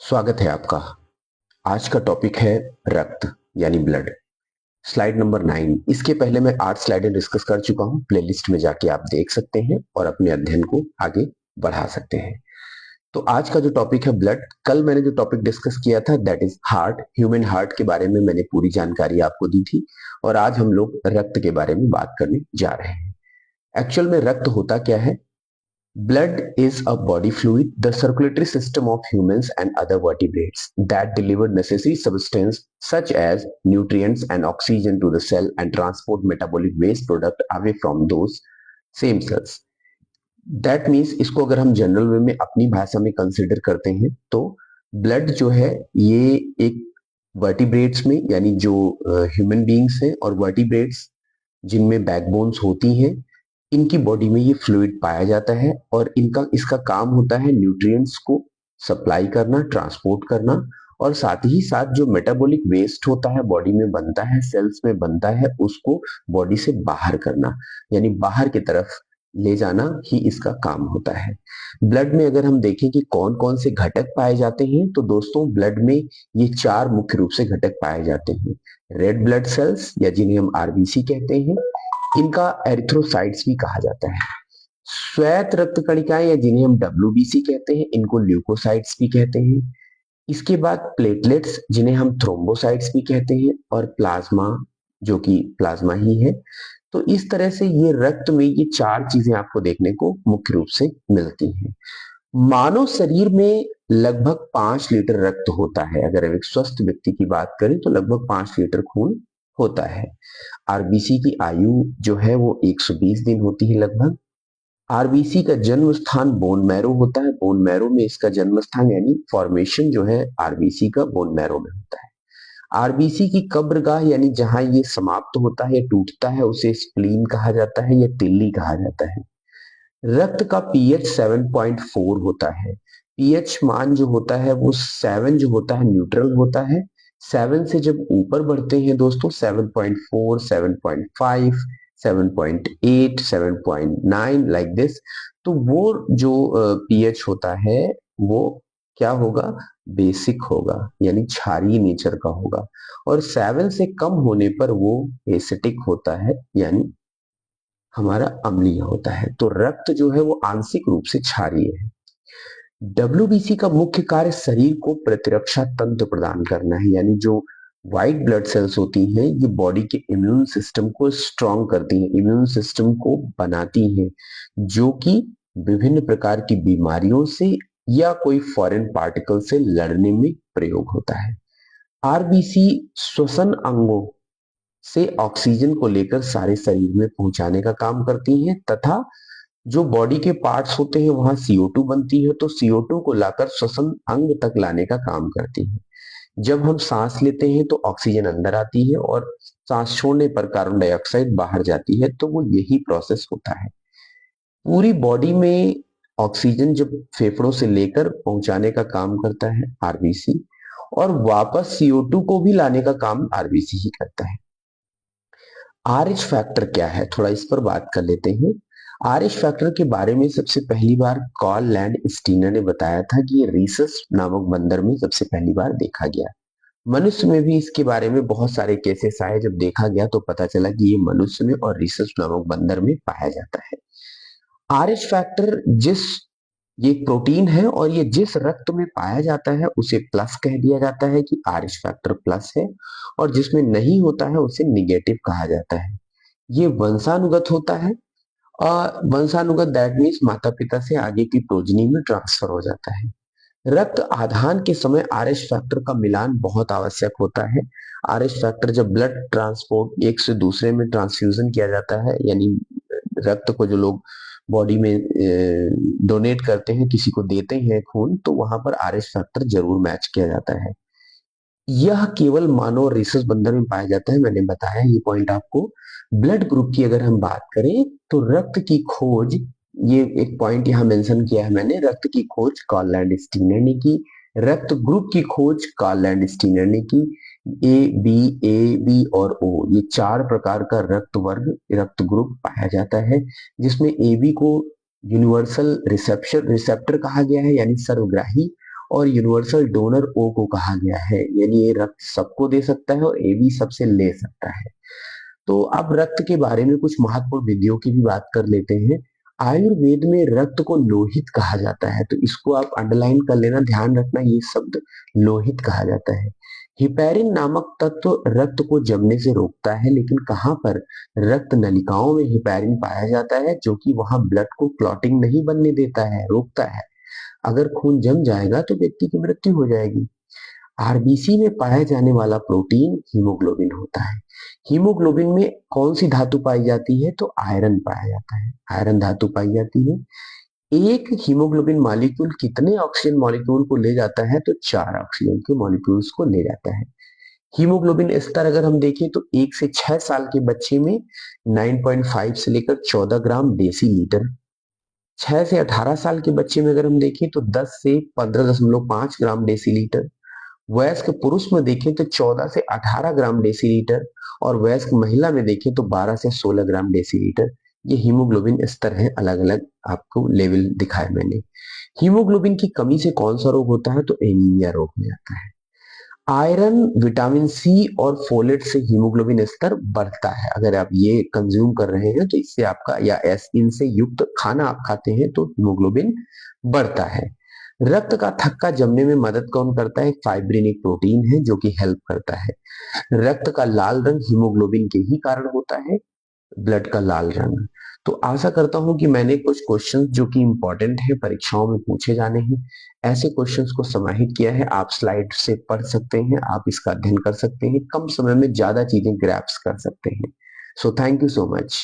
स्वागत है आपका। आज का टॉपिक है रक्त यानी ब्लड। Slide number 9। इसके पहले मैं 8 स्लाइडें डिस्कस कर चुका हूं। प्लेलिस्ट में जाके आप देख सकते हैं और अपने अध्ययन को आगे बढ़ा सकते हैं। तो आज का जो टॉपिक है ब्लड, कल मैंने जो टॉपिक डिस्कस किया था that is heart. Human heart के बारे में मैंने पूरी जानकारी आपको दी थी और आज हम लोग रक्त के बारे में बात करने जा रहे हैं। एक्चुअल में रक्त होता क्या है? Blood is a body fluid, the circulatory system of humans and other vertebrates that deliver necessary substance such as nutrients and oxygen to the cell and transport metabolic waste product away from those same cells. That means इसको अगर हम general वे में अपनी भाषा में consider करते हैं तो ब्लड जो है ये एक वर्टिब्रेट्स में यानी जो ह्यूमन बींग्स हैं और वर्टिब्रेट्स जिनमें बैकबोन्स होती हैं इनकी बॉडी में ये फ्लूइड पाया जाता है और इनका इसका काम होता है न्यूट्रिएंट्स को सप्लाई करना, ट्रांसपोर्ट करना और साथ ही साथ जो मेटाबॉलिक वेस्ट होता है बॉडी में बनता है, सेल्स में बनता है, उसको बॉडी से बाहर करना यानी बाहर की तरफ ले जाना ही इसका काम होता है। ब्लड में अगर हम देखें कि कौन कौन से घटक पाए जाते हैं तो दोस्तों ब्लड में ये 4 मुख्य रूप से घटक पाए जाते हैं। रेड ब्लड सेल्स या जिन्हें हम आरबीसी कहते हैं, इनका एरिथ्रोसाइट्स भी कहा जाता है। श्वेत रक्त कणिकाएं या जिन्हें हम डब्ल्यूबीसी कहते हैं, इनको ल्यूकोसाइट्स भी कहते हैं। इसके बाद प्लेटलेट्स जिन्हें हम थ्रोम्बोसाइट्स भी कहते हैं और प्लाज्मा जो कि प्लाज्मा ही है। तो इस तरह से ये रक्त में ये 4 चीजें आपको देखने को मुख्य रूप से मिलती हैं। मानव शरीर में लगभग 5 लीटर रक्त होता है। अगर एक स्वस्थ व्यक्ति की बात करें तो लगभग 5 लीटर खून होता है। आरबीसी की आयु जो है वो 120 दिन होती है लगभग। आरबीसी का जन्म स्थान बोन मैरो होता है। बोन मैरो में इसका जन्म स्थान यानी फॉर्मेशन जो है आरबीसी का बोन मैरो में होता है। आरबीसी की कब्रगाह यानी जहां ये समाप्त होता है, टूटता है, उसे स्प्लीन कहा जाता है या तिल्ली कहा जाता है। रक्त का पीएच 7.4 होता है। पीएच मान जो होता है वो 7 जो होता है न्यूट्रल होता है। 7 से जब ऊपर बढ़ते हैं दोस्तों 7.4, 7.5, 7.8, 7.9 लाइक दिस, तो वो जो पीएच होता है वो क्या होगा? बेसिक होगा यानी क्षारीय नेचर का होगा और 7 से कम होने पर वो एसिटिक होता है यानी हमारा अम्लीय होता है। तो रक्त जो है वो आंशिक रूप से क्षारीय है। डब्ल्यूबीसी का मुख्य कार्य शरीर को प्रतिरक्षा तंत्र प्रदान करना है यानी जो व्हाइट ब्लड सेल्स होती हैं ये बॉडी के इम्यून सिस्टम को स्ट्रांग करती हैं, इम्यून सिस्टम को बनाती हैं जो कि विभिन्न प्रकार की बीमारियों से या कोई फॉरेन पार्टिकल से लड़ने में प्रयोग होता है। आरबीसी श्वसन अंगों से ऑक्सीजन को लेकर सारे शरीर में पहुंचाने का काम करती हैं तथा जो बॉडी के पार्ट्स होते हैं वहां CO2 बनती है तो CO2 को लाकर श्वसन अंग तक लाने का काम करती है। जब हम सांस लेते हैं तो ऑक्सीजन अंदर आती है और सांस छोड़ने पर कार्बन डाइऑक्साइड बाहर जाती है, तो वो यही प्रोसेस होता है। पूरी बॉडी में ऑक्सीजन जब फेफड़ों से लेकर पहुंचाने का काम करता है आरबीसी और वापस CO2 को भी लाने का काम आरबीसी ही करता है। आरएच फैक्टर क्या है, थोड़ा इस पर बात कर लेते हैं। आरएच फैक्टर के बारे में सबसे पहली बार कार्ल लैंड स्टीनर ने बताया था कि ये रीसस नामक बंदर में सबसे पहली बार देखा गया। मनुष्य में भी इसके बारे में बहुत सारे केसेस आए, जब देखा गया तो पता चला कि ये मनुष्य में और रीसस नामक बंदर में पाया जाता है। आरएच फैक्टर जिस ये प्रोटीन है और ये जिस रक्त में पाया जाता है उसे प्लस कह दिया जाता है कि आरएच फैक्टर प्लस है और जिसमें नहीं होता है उसे निगेटिव कहा जाता है। ये वंशानुगत होता है और वंशानुगत दैट मीन्स माता पिता से आगे की प्रोजनी में ट्रांसफर हो जाता है। रक्त आधान के समय आरएच फैक्टर का मिलान बहुत आवश्यक होता है। आरएच फैक्टर जब ब्लड ट्रांसपोर्ट एक से दूसरे में ट्रांसफ्यूजन किया जाता है यानी रक्त को जो लोग बॉडी में डोनेट करते हैं, किसी को देते हैं खून, तो वहां पर आरएच फैक्टर जरूर मैच किया जाता है। यह केवल मानव और रीसस बंदर में पाया जाता है, मैंने बताया ये पॉइंट आपको। ब्लड ग्रुप की अगर हम बात करें तो रक्त की खोज, ये एक पॉइंट यहाँ मेंशन किया है मैंने, रक्त की खोज कार्ल लैंड स्टीनर ने की। रक्त ग्रुप की खोज कार्ल लैंड स्टीनर ने की। ए बी और ओ ये 4 प्रकार का रक्त वर्ग रक्त ग्रुप पाया जाता है जिसमें AB को यूनिवर्सल रिसेप्टर कहा गया है यानी सर्वग्राही और यूनिवर्सल डोनर ओ को कहा गया है, यानी ये रक्त सबको दे सकता है और ए भी सबसे ले सकता है। तो अब रक्त के बारे में कुछ महत्वपूर्ण विधियों की भी बात कर लेते हैं। आयुर्वेद में रक्त को लोहित कहा जाता है, तो इसको आप अंडरलाइन कर लेना, ध्यान रखना, ये शब्द लोहित कहा जाता है। हिपैरिन नामक तत्व रक्त को जमने से रोकता है, लेकिन कहाँ पर? रक्त नलिकाओं में हिपैरिन पाया जाता है, जो कि वहां ब्लड को क्लॉटिंग नहीं बनने देता है, रोकता है। अगर खून जम जाएगा तो व्यक्ति की मृत्यु हो जाएगी। आरबीसी में पाया जाने वाला प्रोटीन हीमोग्लोबिन होता है। हीमोग्लोबिन में कौन सी धातु पाई जाती है? तो आयरन पाया जाता है, आयरन धातु पाई जाती है। एक हीमोग्लोबिन मॉलिक्यूल कितने ऑक्सीजन मॉलिक्यूल को ले जाता है? तो 4 ऑक्सीजन के मॉलिक्यूल्स को ले जाता है। हीमोग्लोबिन स्तर अगर हम देखें तो 1 से 6 साल के बच्चे में 9.5 से लेकर 14 ग्राम डेसीलीटर, 6 से 18 साल के बच्चे में अगर हम देखें तो 10 से 15.5 ग्राम डेसीलीटर, वयस्क पुरुष में देखें तो 14 से 18 ग्राम डेसीलीटर, और वयस्क महिला में देखें तो 12 से 16 ग्राम डेसीलीटर। ये हीमोग्लोबिन स्तर है, अलग अलग आपको लेवल दिखाए मैंने। हीमोग्लोबिन की कमी से कौन सा रोग होता है? तो एनीमिया रोग में आता है। आयरन, विटामिन सी और फोलेट से हीमोग्लोबिन स्तर बढ़ता है। अगर आप ये कंज्यूम कर रहे हैं तो इससे आपका, या इनसे युक्त खाना आप खाते हैं तो हीमोग्लोबिन बढ़ता है। रक्त का थक्का जमने में मदद कौन करता है? फाइब्रिन एक प्रोटीन है जो कि हेल्प करता है। रक्त का लाल रंग हीमोग्लोबिन के ही कारण होता है, ब्लड का लाल रंग। तो आशा करता हूं कि मैंने कुछ क्वेश्चंस जो कि इंपॉर्टेंट है, परीक्षाओं में पूछे जाने हैं, ऐसे क्वेश्चंस को समाहित किया है। आप स्लाइड से पढ़ सकते हैं, आप इसका अध्ययन कर सकते हैं, कम समय में ज्यादा चीजें ग्रैप्स कर सकते हैं। So thank you so much.